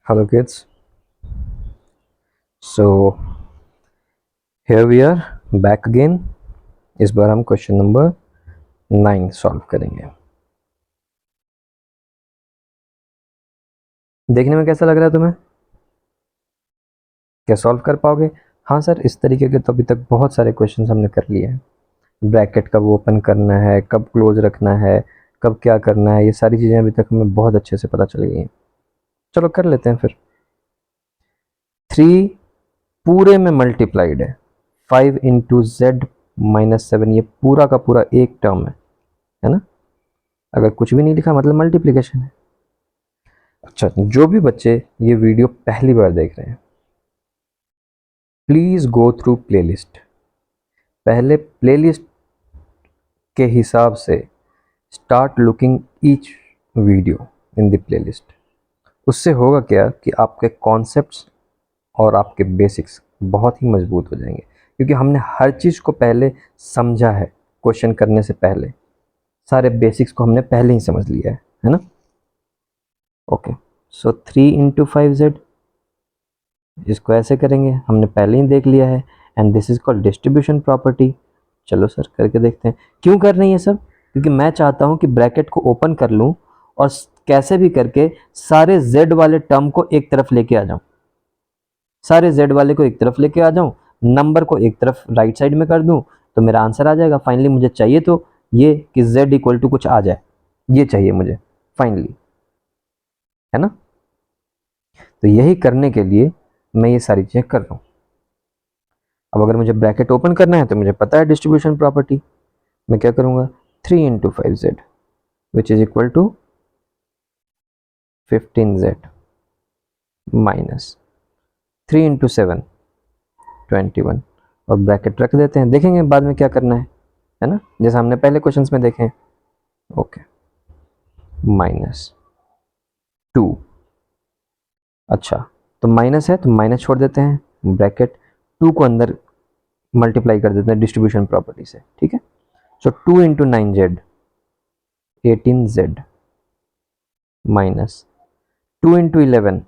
Hello kids. So here we are back again. इस बार हम question number 9 solve करेंगे। देखने में कैसा लग रहा है तुम्हें? क्या सॉल्व कर पाओगे? हाँ सर, इस तरीके के तो अभी तक बहुत सारे क्वेश्चन हमने कर लिए हैं। ब्रैकेट कब ओपन करना है, कब क्लोज रखना है, कब क्या करना है, ये सारी चीज़ें अभी तक हमें बहुत अच्छे से पता चल गई हैं। चलो कर लेते हैं फिर। 3 पूरे में मल्टीप्लाइड है 5 इंटू जेड -7, ये पूरा का पूरा एक टर्म है ना। अगर कुछ भी नहीं लिखा मतलब मल्टीप्लिकेशन है। अच्छा, जो भी बच्चे ये वीडियो पहली बार देख रहे हैं, प्लीज़ गो थ्रू प्लेलिस्ट। पहले प्लेलिस्ट के हिसाब से start looking each video in the playlist. उससे होगा क्या कि आपके कॉन्सेप्ट्स और आपके बेसिक्स बहुत ही मजबूत हो जाएंगे, क्योंकि हमने हर चीज़ को पहले समझा है। क्वेश्चन करने से पहले सारे बेसिक्स को हमने पहले ही समझ लिया है ना। ओके, सो 3 इंटू 5z, इसको ऐसे करेंगे, हमने पहले ही देख लिया है। And this is called distribution property. चलो सर करके देखते हैं। क्यों कर रहे हैं ये सब? क्योंकि मैं चाहता हूं कि ब्रैकेट को ओपन कर लूं और कैसे भी करके सारे z वाले टर्म को एक तरफ लेके आ जाऊं, सारे z वाले को एक तरफ लेके आ जाऊं, नंबर को एक तरफ राइट साइड में कर दूं, तो मेरा आंसर आ जाएगा। फाइनली मुझे चाहिए तो ये कि z इक्वल टू कुछ आ जाए, ये चाहिए मुझे फाइनली, है ना। तो यही करने के लिए मैं ये सारी चीज़ें कर रहा हूँ। अब अगर मुझे ब्रैकेट ओपन करना है तो मुझे पता है डिस्ट्रीब्यूशन प्रॉपर्टी। मैं क्या करूँगा, 3 into 5z which is equal to 15z minus 3 into 7 21, और ब्रैकेट रख देते हैं। देखेंगे बाद में क्या करना है ना, जैसा हमने पहले क्वेश्चंस में देखे हैं। Okay, minus 2। अच्छा, तो माइनस है तो माइनस छोड़ देते हैं, ब्रैकेट 2 को अंदर मल्टीप्लाई कर देते हैं डिस्ट्रीब्यूशन प्रॉपर्टी से, ठीक है। So 2 into 9z 18z minus 2 into 11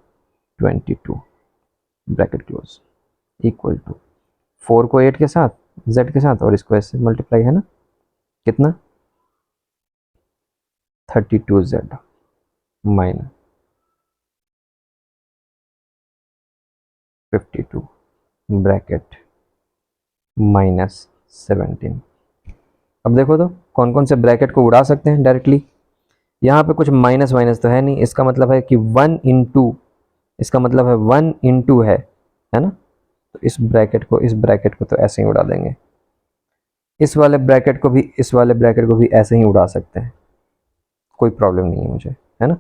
22, bracket close, equal to 4 को 8 के साथ, z के साथ, और इसको ऐसे मल्टीप्लाई, है ना। कितना, 32z माइनस 52, ब्रैकेट माइनस 17। अब देखो तो कौन कौन से ब्रैकेट को उड़ा सकते हैं डायरेक्टली। यहाँ पे कुछ माइनस माइनस तो है नहीं, इसका मतलब है कि 1 इंटू, इसका मतलब है 1 इंटू है ना। तो इस ब्रैकेट को तो ऐसे ही उड़ा देंगे। इस वाले ब्रैकेट को भी, इस वाले ब्रैकेट को भी ऐसे ही उड़ा सकते हैं, कोई प्रॉब्लम नहीं है मुझे, है ना।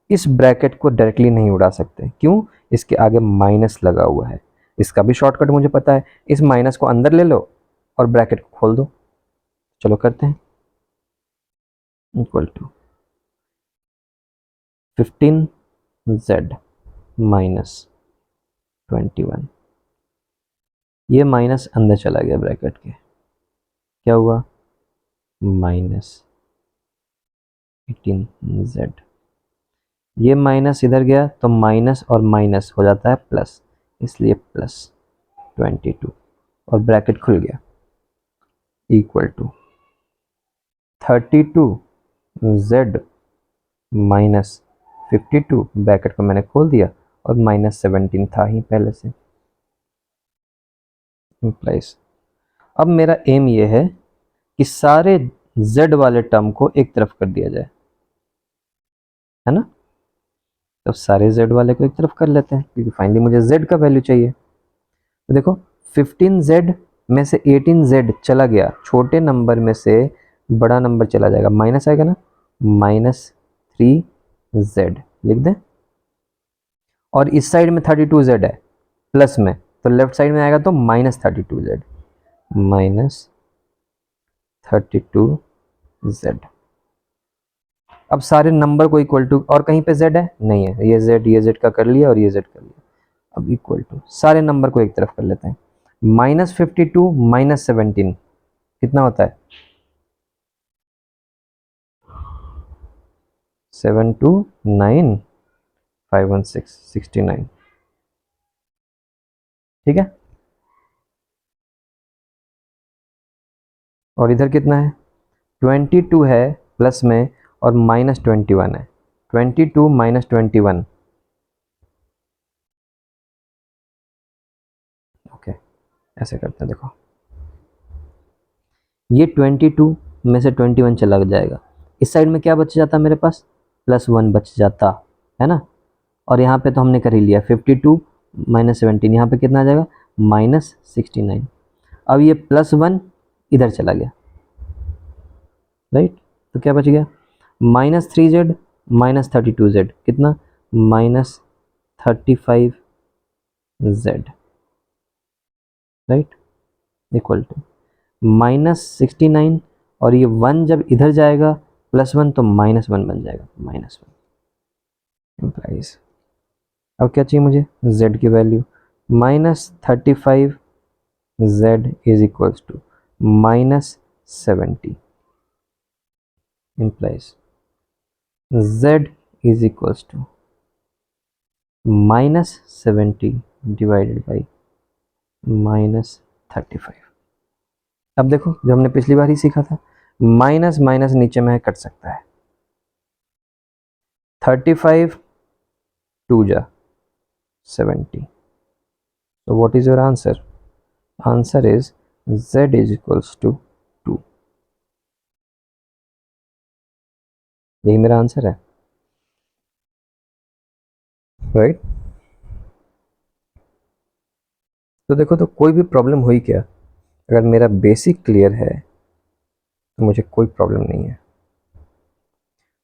इस ब्रैकेट को डायरेक्टली नहीं उड़ा सकते, क्यों? इसके आगे माइनस लगा हुआ है। इसका भी शॉर्टकट मुझे पता है, इस माइनस को अंदर ले लो और ब्रैकेट को खोल दो। चलो करते हैं। इक्वल टू 15z माइनस 21, ये माइनस अंदर चला गया ब्रैकेट के, क्या हुआ, माइनस 18z। ये माइनस इधर गया तो माइनस और माइनस हो जाता है प्लस, इसलिए प्लस 22, और ब्रैकेट खुल गया, equal to 32z minus 52, bracket को मैंने खोल दिया, और माइनस 17 था ही पहले से, इम्प्लाइज। अब मेरा एम ये है कि सारे z वाले टर्म को एक तरफ कर दिया जाए, है ना। तो सारे z वाले को एक तरफ कर लेते हैं, क्योंकि फाइनली मुझे z का वैल्यू चाहिए। तो देखो 15z में से 18z चला गया, छोटे नंबर में से बड़ा नंबर चला जाएगा, माइनस आएगा ना, -3z लिख दें। और इस साइड में 32z है प्लस में, तो लेफ्ट साइड में आएगा तो -32z, -32z। अब सारे नंबर को इक्वल टू, और कहीं पे z है नहीं है, ये z का कर लिया और ये z कर लिया। अब इक्वल टू सारे नंबर को एक तरफ कर लेते हैं, -52 -17 कितना होता है, 7 2 9 516 69, ठीक है। और इधर कितना है, 22 है प्लस में और -21 है, 22 - 21, ओके ऐसे करते हैं। देखो ये 22 में से 21 चला जाएगा, इस साइड में क्या बच जाता मेरे पास, +1 बच जाता है ना। और यहाँ पे तो हमने कर ही लिया, 52 - 17, यहाँ पे कितना आ जाएगा, -69। अब ये +1 इधर चला गया, राइट, तो क्या बच गया, -3z -32z, कितना, -35z, राइट, इक्वल टू -69। और ये 1 जब इधर जाएगा +1 तो -1 बन जाएगा, -1 इम्प्लाइज। अब क्या चाहिए मुझे, z की value, -35z is equals to -70 implies z is equals to -70 divided by -35। अब देखो जो हमने पिछली बार ही सीखा था, माइनस माइनस नीचे में कट सकता है, 35 2 जा 70। So what is your answer? Answer is z is equals to 2। यही मेरा आंसर है, राइट। तो देखो, तो कोई भी प्रॉब्लम हुई क्या, अगर मेरा बेसिक क्लियर है तो मुझे कोई प्रॉब्लम नहीं है।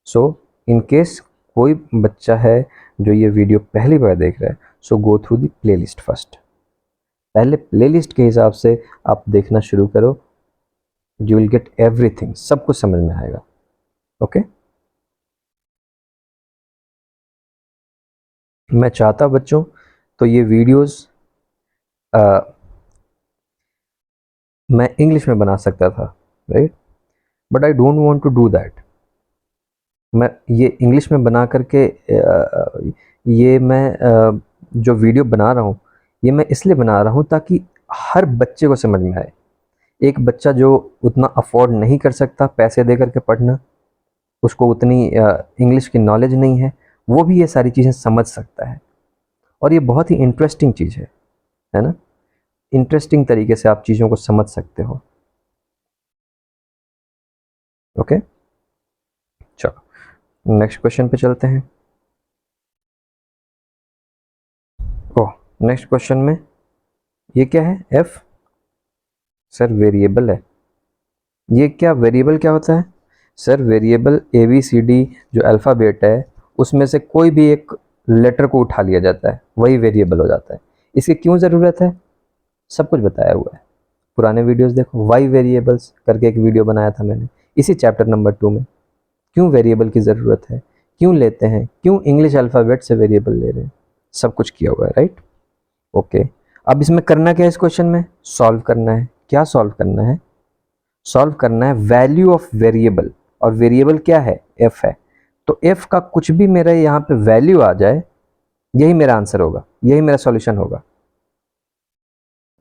सो इन केस कोई बच्चा है जो ये वीडियो पहली बार देख रहा है, so go through the playlist first. पहले प्लेलिस्ट के हिसाब से आप देखना शुरू करो, यू विल गेट एवरीथिंग, सब कुछ समझ में आएगा, ओके। मैं चाहता बच्चों तो ये वीडियोस मैं इंग्लिश में बना सकता था, right, but I don't want to do that. मैं ये इंग्लिश में बना करके ये मैं जो वीडियो बना रहा हूँ ये मैं इसलिए बना रहा हूँ ताकि हर बच्चे को समझ में आए। एक बच्चा जो उतना अफोर्ड नहीं कर सकता पैसे दे करके पढ़ना, उसको उतनी इंग्लिश की नॉलेज नहीं है, वो भी ये सारी चीज़ें समझ सकता है। और ये बहुत ही इंटरेस्टिंग चीज़ है ना, इंटरेस्टिंग तरीके से आप चीज़ों को समझ सकते हो, ओके। चलो नेक्स्ट क्वेश्चन पे चलते हैं। ओह, नेक्स्ट क्वेश्चन में ये क्या है, एफ, सर वेरिएबल है। ये क्या वेरिएबल क्या होता है, सर वेरिएबल ABCD जो अल्फ़ाबेट है उसमें से कोई भी एक लेटर को उठा लिया जाता है, वही वेरिएबल हो जाता है। इसकी क्यों ज़रूरत है, सब कुछ बताया हुआ है, पुराने वीडियोस देखो, वाई वेरिएबल्स करके एक वीडियो बनाया था मैंने इसी चैप्टर नंबर 2 में। क्यों वेरिएबल की ज़रूरत है, क्यों लेते हैं, क्यों इंग्लिश अल्फ़ाबेट से वेरिएबल ले रहे हैं, सब कुछ किया हुआ है, राइट, ओके। अब इसमें करना क्या है, इस क्वेश्चन में सॉल्व करना है। क्या सॉल्व करना है, सॉल्व करना है वैल्यू ऑफ वेरिएबल, और वेरिएबल क्या है, एफ है। तो एफ का कुछ भी मेरा यहाँ पे वैल्यू आ जाए, यही मेरा आंसर होगा, यही मेरा सॉल्यूशन होगा,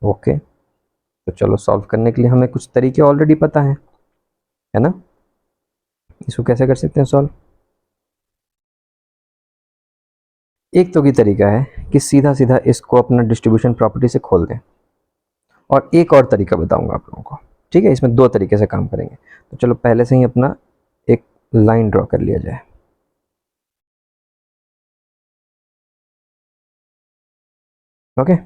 ओके। तो चलो सॉल्व करने के लिए हमें कुछ तरीके ऑलरेडी पता है ना। इसको कैसे कर सकते हैं सॉल्व, एक तो की तरीका है कि सीधा सीधा इसको अपना डिस्ट्रीब्यूशन प्रॉपर्टी से खोल दें, और एक और तरीका बताऊंगा आप लोगों को, ठीक है। इसमें दो तरीके से काम करेंगे। तो चलो पहले से ही अपना एक लाइन ड्रॉ कर लिया जाए, ओके।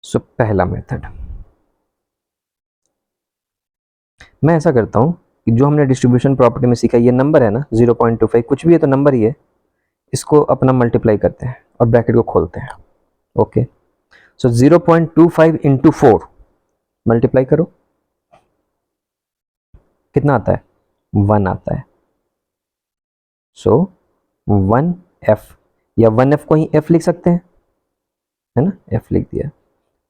सो पहला मेथड मैं ऐसा करता हूँ कि जो हमने डिस्ट्रीब्यूशन प्रॉपर्टी में सीखा, ये नंबर है ना 0.25, कुछ भी है तो नंबर ही है, इसको अपना मल्टीप्लाई करते हैं और ब्रैकेट को खोलते हैं, ओके। सो 0.25 इंटू 4 मल्टीप्लाई करो, कितना आता है, 1 आता है। सो 1f, या 1f को ही f लिख सकते हैं, है ना, f लिख दिया,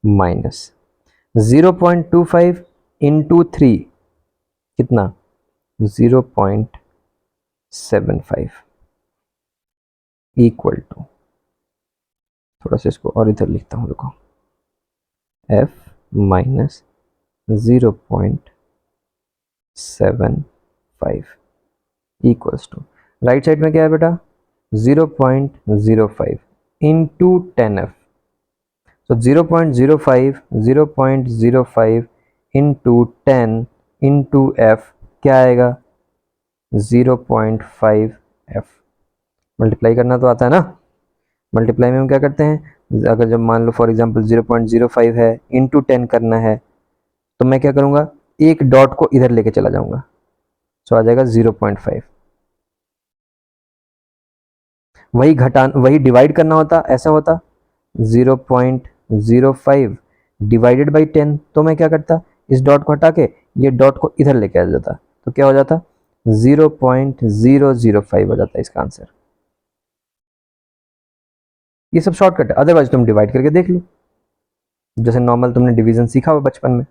माइनस 0.25 इंटू 3 कितना 0.75 इक्वल टू, थोड़ा सा इसको और इधर लिखता हूँ, रुको, f minus 0.75 equals to, right side में क्या है बेटा, 0.05 इंटू 10f, तो 0.05 इंटू 10 इंटू f क्या आएगा, 0.5f। मल्टीप्लाई करना तो आता है ना, मल्टीप्लाई में हम क्या करते हैं, अगर जब मान लो फॉर एग्जांपल 0.05 है इंटू 10 करना है, तो मैं क्या करूँगा, एक डॉट को इधर लेके चला जाऊँगा, तो आ जाएगा 0.5। वही डिवाइड करना होता, ऐसा होता 0.05 डिवाइडेड बाई 10, तो मैं क्या करता, इस डॉट को हटा के ये डॉट को इधर लेके आ जाता, तो क्या हो जाता, 0.005 हो जाता है इसका आंसर। ये सब शॉर्टकट है, अदरवाइज तुम डिवाइड करके देख लो, जैसे नॉर्मल तुमने डिवीजन सीखा हुआ बचपन में,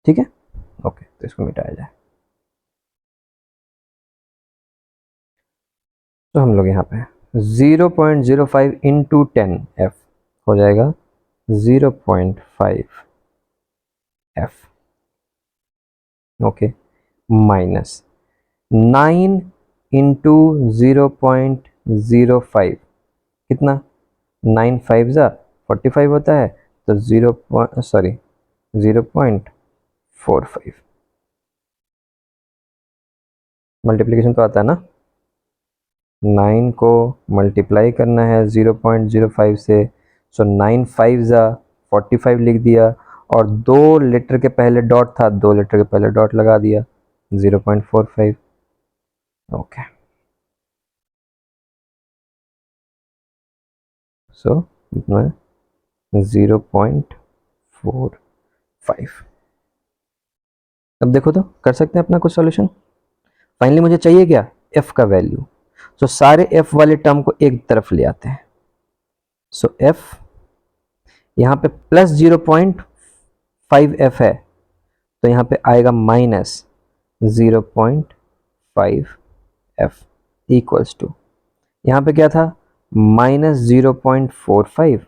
ठीक है। ओके, तो इसको मिटाया जाए, तो हम लोग यहाँ पे 0.05 इंटू 10 एफ हो जाएगा 0.5 एफ, ओके, माइनस 9 इंटू 0.05 कितना, 9 5 जा 45 होता है, तो 0.45 मल्टीप्लिकेशन तो आता है ना, 9 को मल्टीप्लाई करना है 0.05 से, सो 9 5 जा 45 लिख दिया, और 2 लेटर के पहले डॉट था, 2 लेटर के पहले डॉट लगा दिया, 0.45, ओके, सो इतना 0.45। अब देखो तो कर सकते हैं अपना कुछ सॉल्यूशन। फाइनली मुझे चाहिए क्या, f का वैल्यू, सो सारे f वाले टर्म को एक तरफ ले आते हैं, सो f यहाँ पे प्लस 0.5f है, तो यहाँ पे आएगा माइनस 0.5f इक्वल्स टू, यहाँ पे क्या था, माइनस 0.45,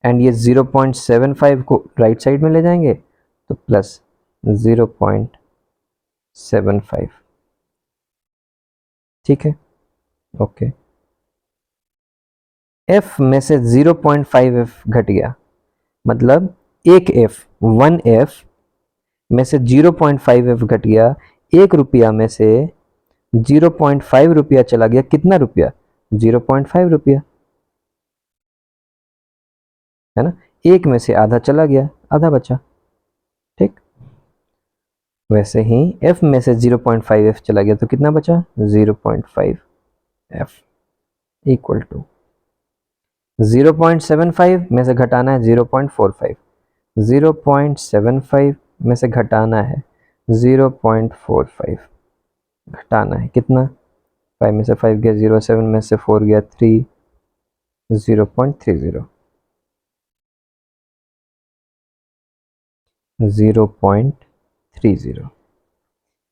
एंड ये 0.75 को राइट साइड में ले जाएंगे, तो प्लस 0.75, ठीक है, ओके। f में से 0.5f घट गया, मतलब एक f 1f में से 0.5f घट गया, 1 रुपया में से 0.5 रुपया चला गया, कितना रुपया, 0.5 रुपया, है ना, एक में से आधा चला गया, आधा बचा, ठीक। वैसे ही f में से 0.5f चला गया, तो कितना बचा, 0.5f इक्वल टू 0.75 में से घटाना है 0.45, 0.75 में से घटाना है 0.45, घटाना है कितना, 5 में से 5 गया 0, 7 में से 4 गया 3, 0.30, 0.30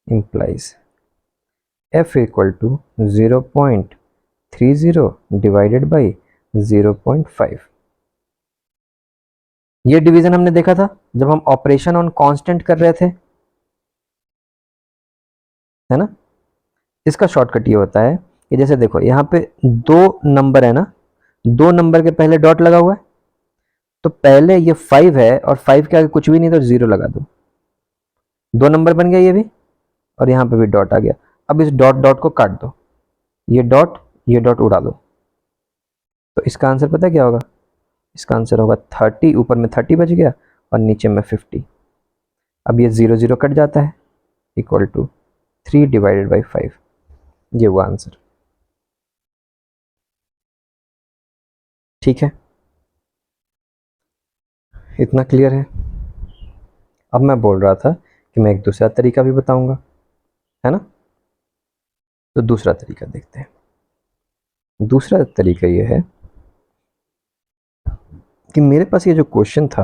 implies f equal to 0.30 divided by 0.5। ये डिवीजन हमने देखा था जब हम ऑपरेशन ऑन कांस्टेंट कर रहे थे, है ना। इसका शॉर्टकट ये होता है कि जैसे देखो यहाँ पे 2 नंबर है ना, 2 नंबर के पहले डॉट लगा हुआ है, तो पहले ये 5 है और 5 के आगे कुछ भी नहीं, तो 0 लगा दो, 2 नंबर बन गया ये भी, और यहाँ पे भी डॉट आ गया। अब इस डॉट डॉट को काट दो, ये डॉट उड़ा दो, तो इसका आंसर पता है क्या होगा, इसका आंसर होगा 30, ऊपर में 30 बच गया और नीचे में 50। अब ये 0 0 कट जाता है, इक्वल टू 3 डिवाइडेड बाई 5, ये हुआ आंसर, ठीक है, इतना क्लियर है। अब मैं बोल रहा था कि मैं एक दूसरा तरीका भी बताऊंगा, है ना, तो दूसरा तरीका देखते हैं। दूसरा तरीका ये है कि मेरे पास ये जो क्वेश्चन था,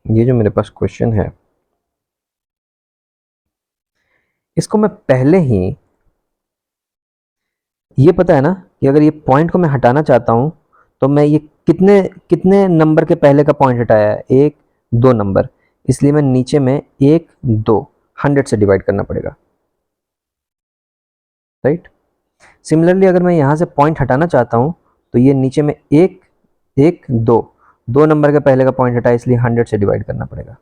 ये जो मेरे पास क्वेश्चन है, इसको मैं पहले ही, ये पता है ना कि अगर ये पॉइंट को मैं हटाना चाहता हूँ तो मैं ये कितने कितने नंबर के पहले का पॉइंट हटाया है, 1 2 नंबर, इसलिए मैं नीचे में 1 2 100 से डिवाइड करना पड़ेगा, राइट। सिमिलरली अगर मैं यहाँ से पॉइंट हटाना चाहता हूँ तो ये नीचे में 1 1 2 2 नंबर के पहले का पॉइंट हटाया, इसलिए 100 से डिवाइड करना पड़ेगा।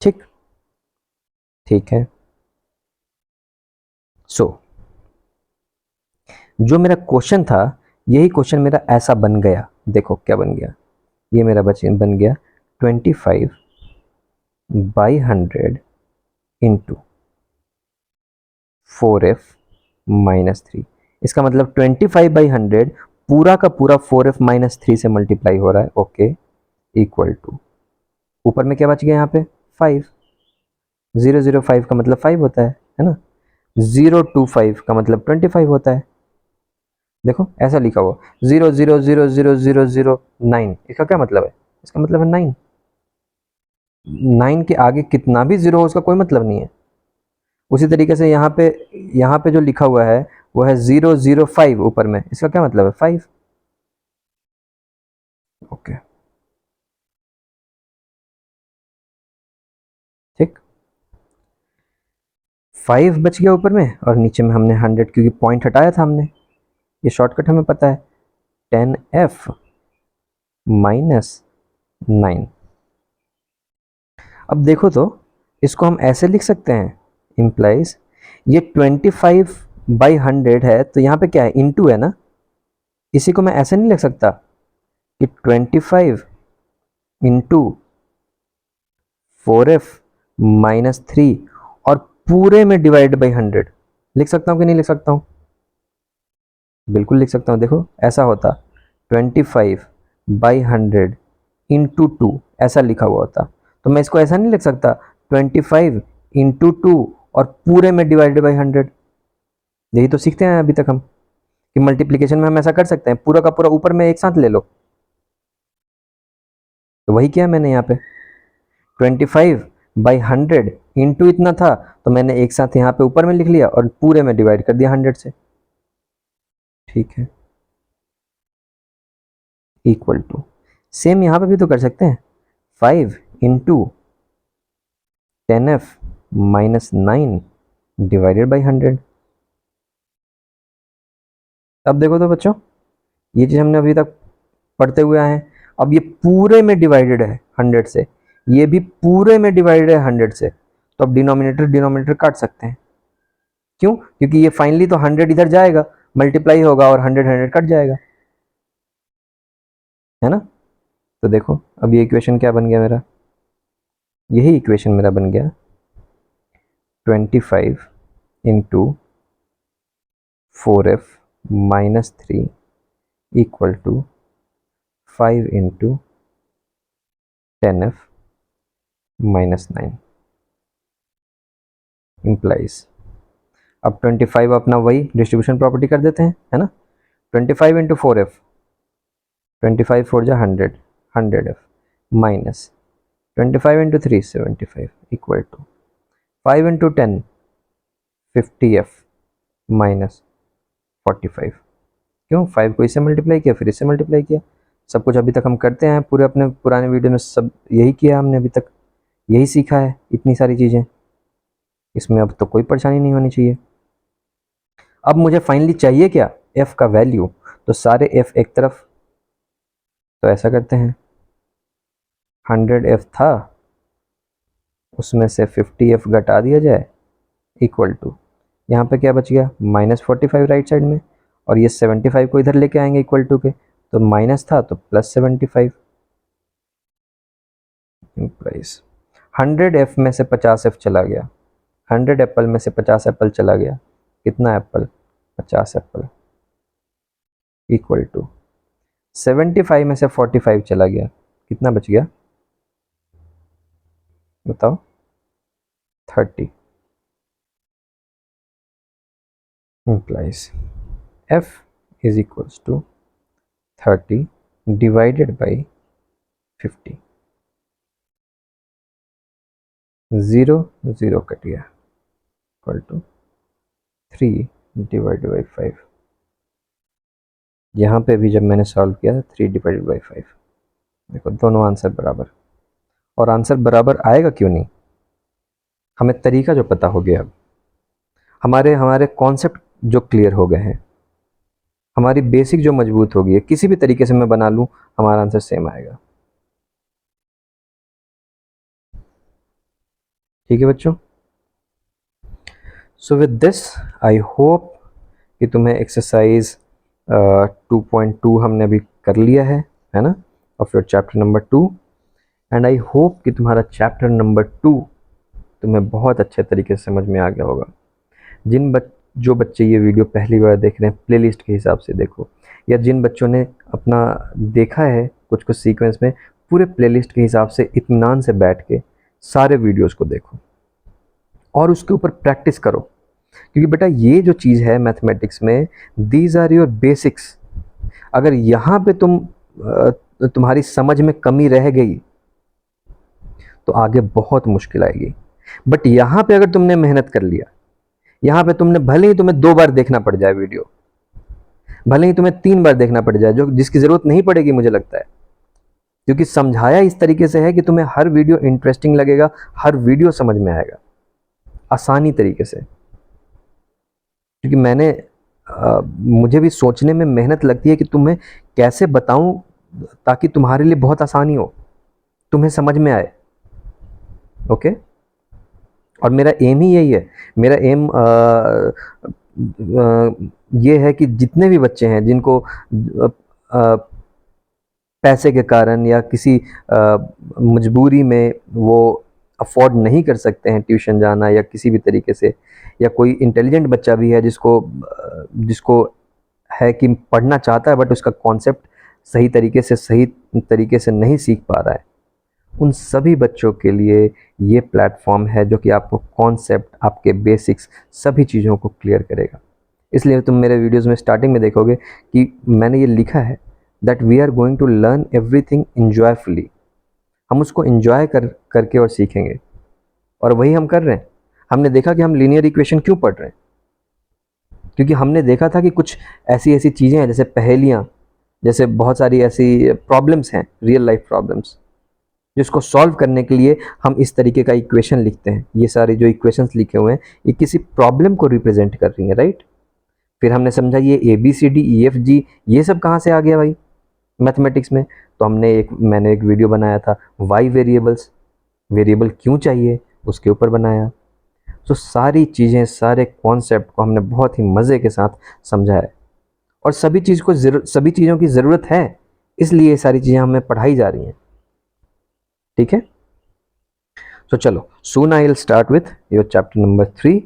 ठीक, ठीक है। सो जो मेरा क्वेश्चन था, यही क्वेश्चन मेरा ऐसा बन गया। देखो क्या बन गया, ये मेरा बन गया 25/100 इंटू 4f-3। इसका मतलब 25/100 पूरा का पूरा 4f-3 से मल्टीप्लाई हो रहा है, ओके, इक्वल टू, ऊपर में क्या बच गया यहाँ पे 5, 005 का मतलब 5 होता है ना, 025 का मतलब 25 होता है। देखो ऐसा लिखा हुआ 0000009, इसका क्या मतलब है, इसका मतलब है 9। 9 के आगे कितना भी जीरो हो उसका कोई मतलब नहीं है। उसी तरीके से यहाँ पे जो लिखा हुआ है वो है 005 ऊपर में, इसका क्या मतलब है 5, ओके, ठीक। 5 बच गया ऊपर में और नीचे में हमने 100 क्योंकि पॉइंट हटाया था हमने, ये शॉर्टकट हमें पता है, 10f-9। अब देखो तो इसको हम ऐसे लिख सकते हैं, इम्प्लाइज ये 25/100 है तो यहाँ पे क्या है, इनटू है ना, इसी को मैं ऐसे नहीं लिख सकता कि 25 इंटू 4f-3 और पूरे में डिवाइड बाई 100, लिख सकता हूँ कि नहीं लिख सकता हूँ, बिल्कुल लिख सकता हूँ। देखो ऐसा होता 25/100 इंटू 2, ऐसा लिखा हुआ होता, तो मैं इसको ऐसा नहीं लिख सकता 25 इंटू 2 और पूरे में डिवाइडेड बाई 100। यही तो सीखते हैं अभी तक हम कि मल्टीप्लिकेशन में हम ऐसा कर सकते हैं, पूरा का पूरा ऊपर में एक साथ ले लो, तो वही किया मैंने यहाँ पे 25/100 इंटू इतना था तो मैंने एक साथ यहाँ पे ऊपर में लिख लिया और पूरे में डिवाइड कर दिया 100 से, ठीक है, इक्वल टू, सेम यहाँ पे भी तो कर सकते हैं, 5 इंटू 10f-9 डिवाइडेड बाई 100। अब देखो तो बच्चों, ये चीज़ हमने अभी तक पढ़ते हुए आए हैं, अब ये पूरे में डिवाइडेड है 100 से, ये भी पूरे में डिवाइडेड है 100 से, तो अब डिनोमिनेटर डिनोमिनेटर काट सकते हैं। क्यों, क्योंकि ये फाइनली तो 100 इधर जाएगा, मल्टीप्लाई होगा और 100 100 कट जाएगा, है ना। तो देखो अब ये इक्वेशन क्या बन गया मेरा, यही इक्वेशन मेरा बन गया 25 into 4f-3 equal to 5 into 10f-9 implies. अब 25 अपना वही डिस्ट्रीब्यूशन प्रॉपर्टी कर देते हैं, है ना, 25 इंटू 4f, 25 4 जा 100, 100f minus 25 into 3 75 equal to 5 into 10 50f minus 45। क्यों, 5 को इससे मल्टीप्लाई किया फिर इससे मल्टीप्लाई किया, सब कुछ अभी तक हम करते हैं, पूरे अपने पुराने वीडियो में सब यही किया हमने अभी तक, यही सीखा है, इतनी सारी चीज़ें, इसमें अब तो कोई परेशानी नहीं होनी चाहिए। अब मुझे फाइनली चाहिए क्या, f का वैल्यू, तो सारे f एक तरफ, तो ऐसा करते हैं 100f था उसमें से 50f घटा दिया जाए, इक्वल टू, यहाँ पे क्या बच गया -45 राइट साइड में, और ये 75 को इधर लेके आएंगे इक्वल टू के, तो माइनस था तो +75 प्राइस। 100f में से 50f चला गया, 100 एप्पल में से 50 एप्पल चला गया, कितना एप्पल, 50 एप्पल, इक्वल टू 75 में से 45 चला गया, कितना बच गया बताओ, 30 implies f is equals to 30 divided by 50। 0 0 cut गया, इक्वल टू 3 डिवाइडेड बाई 5। यहाँ पे भी जब मैंने सॉल्व किया था 3 डिवाइडेड बाई 5, देखो दोनों आंसर बराबर। और आंसर बराबर आएगा क्यों नहीं, हमें तरीका जो पता हो गया, अब हमारे हमारे कॉन्सेप्ट जो क्लियर हो गए हैं, हमारी बेसिक जो मजबूत हो गई है, किसी भी तरीके से मैं बना लूँ हमारा आंसर सेम आएगा। ठीक है बच्चों, so with this I hope कि तुम्हें एक्सरसाइज 2.2 हमने अभी कर लिया है ना, of your chapter number 2। And I hope कि तुम्हारा चैप्टर नंबर 2 तुम्हें बहुत अच्छे तरीके से समझ में आ गया होगा। जो बच्चे ये वीडियो पहली बार देख रहे हैं, प्लेलिस्ट के हिसाब से देखो, या जिन बच्चों ने अपना देखा है कुछ कुछ सीक्वेंस में, पूरे प्लेलिस्ट के हिसाब से इत्मीनान से बैठ के सारे वीडियोस को देखो और उसके ऊपर प्रैक्टिस करो। क्योंकि बेटा ये जो चीज़ है मैथमेटिक्स में, दीज आर योर बेसिक्स। अगर यहाँ पे तुम्हारी समझ में कमी रह गई तो आगे बहुत मुश्किल आएगी। बट यहाँ पे अगर तुमने मेहनत कर लिया, यहाँ पे तुमने भले ही तुम्हें 2 बार देखना पड़ जाए वीडियो, भले ही तुम्हें 3 बार देखना पड़ जाए, जो जिसकी ज़रूरत नहीं पड़ेगी मुझे लगता है, क्योंकि समझाया इस तरीके से है कि तुम्हें हर वीडियो इंटरेस्टिंग लगेगा, हर वीडियो समझ में आएगा आसानी तरीके से। क्योंकि मुझे भी सोचने में मेहनत लगती है कि तुम्हें कैसे बताऊं ताकि तुम्हारे लिए बहुत आसानी हो, तुम्हें समझ में आए। ओके, और मेरा एम ही यही है। मेरा एम ये है कि जितने भी बच्चे हैं जिनको पैसे के कारण या किसी मजबूरी में वो अफोर्ड नहीं कर सकते हैं ट्यूशन जाना या किसी भी तरीके से, या कोई इंटेलिजेंट बच्चा भी है जिसको है कि पढ़ना चाहता है बट उसका कॉन्सेप्ट सही तरीके से नहीं सीख पा रहा है, उन सभी बच्चों के लिए ये प्लेटफॉर्म है जो कि आपको कॉन्सेप्ट, आपके बेसिक्स, सभी चीज़ों को क्लियर करेगा। इसलिए तुम मेरे वीडियोस में स्टार्टिंग में देखोगे कि मैंने ये लिखा है that we are going to learn everything enjoyfully. हम उसको इंजॉय करके और सीखेंगे, और वही हम कर रहे हैं। हमने देखा कि हम लीनियर इक्वेशन क्यों पढ़ रहे हैं, क्योंकि हमने देखा था कि कुछ ऐसी ऐसी चीज़ें हैं, जैसे पहेलियाँ, जैसे बहुत सारी ऐसी प्रॉब्लम्स हैं, रियल लाइफ प्रॉब्लम्स, जिसको सॉल्व करने के लिए हम इस तरीके का इक्वेशन लिखते हैं। ये सारे जो इक्वेशंस लिखे हुए हैं ये किसी प्रॉब्लम को रिप्रेजेंट कर रही हैं, राइट। फिर हमने समझा ये ABCD EFG ये सब कहाँ से आ गया भाई मैथमेटिक्स में, तो मैंने एक वीडियो बनाया था वाई वेरिएबल क्यों चाहिए, उसके ऊपर बनाया। तो सारी चीज़ें, सारे कॉन्सेप्ट को हमने बहुत ही मज़े के साथ समझा है, और सभी सभी चीज़ों की ज़रूरत है, इसलिए ये सारी चीज़ें हमें पढ़ाई जा रही हैं। ठीक है, तो चलो soon I will start with your chapter number 3,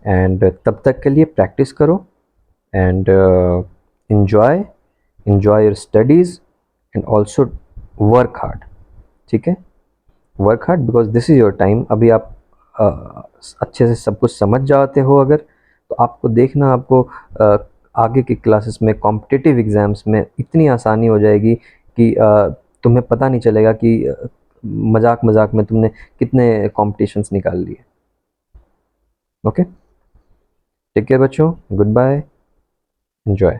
and तब तक के लिए प्रैक्टिस करो and enjoy your studies and also work hard। ठीक है, work hard because this is your time. अभी आप अच्छे से सब कुछ समझ जाते हो अगर, तो आपको देखना, आपको आगे की क्लासेस में, कॉम्पिटिटिव एग्ज़ाम्स में इतनी आसानी हो जाएगी कि तुम्हें पता नहीं चलेगा कि मजाक मजाक में तुमने कितने कॉम्पिटिशन्स निकाल लिए। ओके, टेक केयर बच्चों, गुड बाय, एंजॉय।